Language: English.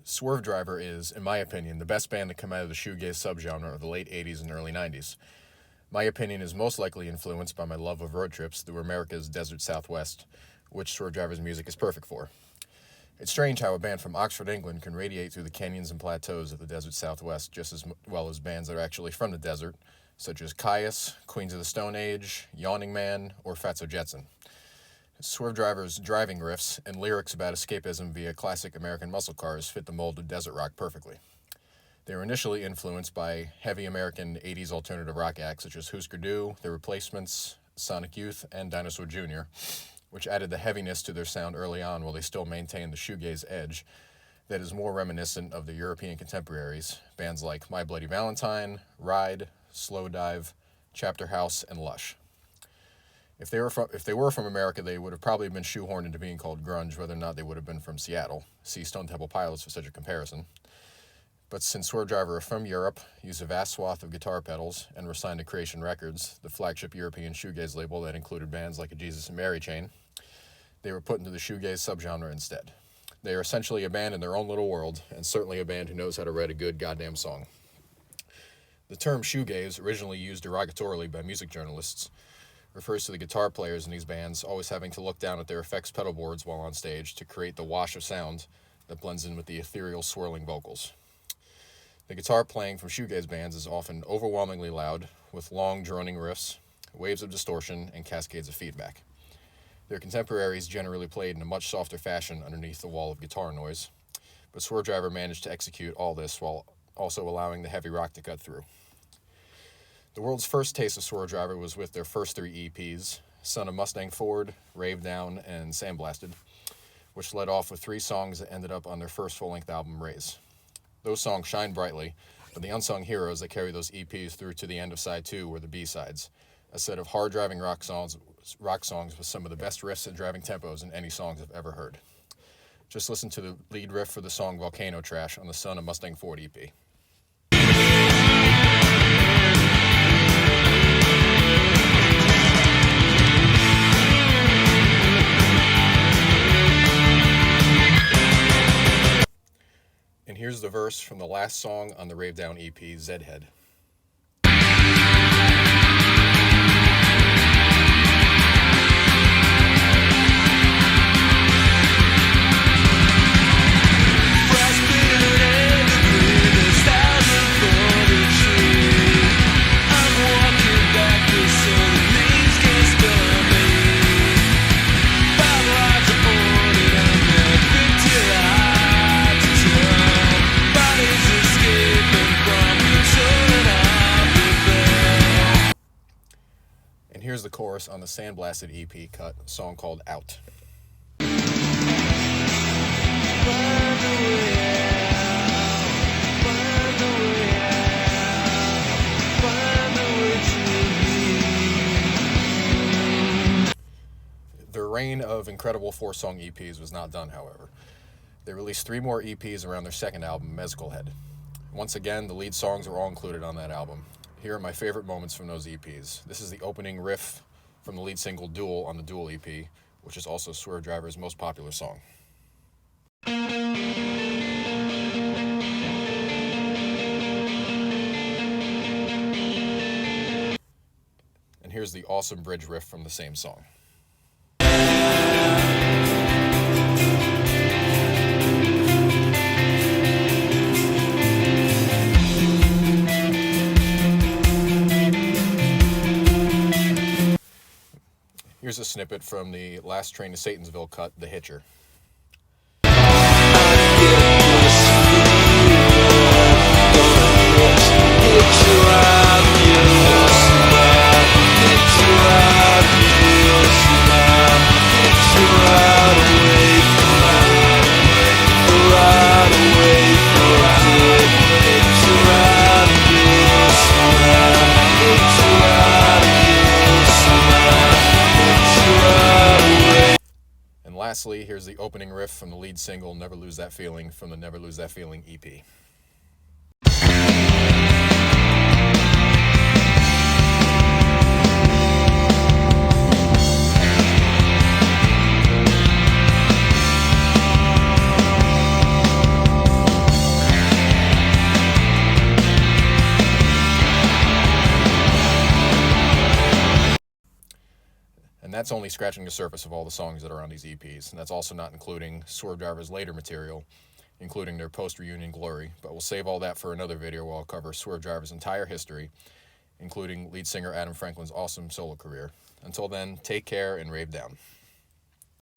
Swervedriver is, in my opinion, the best band to come out of the shoegaze subgenre of the late 80s and early 90s. My opinion is most likely influenced by my love of road trips through America's desert southwest, which Swervedriver's music is perfect for. It's strange how a band from Oxford, England can radiate through the canyons and plateaus of the desert southwest just as well as bands that are actually from the desert, such as Caius, Queens of the Stone Age, Yawning Man, or Fatso Jetson. Swervedriver's driving riffs and lyrics about escapism via classic American muscle cars fit the mold of desert rock perfectly. They were initially influenced by heavy American 80s alternative rock acts such as Husker Du, The Replacements, Sonic Youth, and Dinosaur Jr., which added the heaviness to their sound early on while they still maintained the shoegaze edge that is more reminiscent of their European contemporaries, bands like My Bloody Valentine, Ride, Slow Dive, Chapter House, and Lush. If they were from America, they would have probably been shoehorned into being called grunge, whether or not they would have been from Seattle. See Stone Temple Pilots for such a comparison. But since Swervedriver are from Europe, use a vast swath of guitar pedals, and were signed to Creation Records, the flagship European shoegaze label that included bands like a Jesus and Mary chain, they were put into the shoegaze subgenre instead. They are essentially a band in their own little world, and certainly a band who knows how to write a good goddamn song. The term shoegaze, originally used derogatorily by music journalists, refers to the guitar players in these bands always having to look down at their effects pedal boards while on stage to create the wash of sound that blends in with the ethereal swirling vocals. The guitar playing from shoegaze bands is often overwhelmingly loud, with long droning riffs, waves of distortion, and cascades of feedback. Their contemporaries generally played in a much softer fashion underneath the wall of guitar noise, but Swervedriver managed to execute all this while also allowing the heavy rock to cut through. The world's first taste of Swervedriver was with their first 3 EPs, Son of Mustang Ford, Rave Down, and Sandblasted, which led off with 3 songs that ended up on their first full-length album, Raise. Those songs shine brightly, but the unsung heroes that carry those EPs through to the end of side 2 were the B-sides, a set of hard-driving rock songs with some of the best riffs and driving tempos in any songs I've ever heard. Just listen to the lead riff for the song Volcano Trash on the Son of Mustang Ford EP. And here's the verse from the last song on the Rave Down EP, Zedhead. Here's the chorus on the Sandblasted EP cut, a song called Out. Their reign of incredible 4-song EPs was not done, however. They released 3 more EPs around their second album, Mezcal Head. Once again, the lead songs were all included on that album. Here are my favorite moments from those EPs. This is the opening riff from the lead single Duel on the Duel EP, which is also Swervedriver's most popular song. And here's the awesome bridge riff from the same song. Here's a snippet from the Last Train to Satansville cut, The Hitcher. Lastly, here's the opening riff from the lead single Never Lose That Feeling from the Never Lose That Feeling EP. that's only scratching the surface of all the songs that are on these EPs, and that's also not including Swervedriver's later material, including their post-reunion glory, but we'll save all that for another video where I'll cover Swervedriver's entire history, including lead singer Adam Franklin's awesome solo career. Until then, take care and rave down.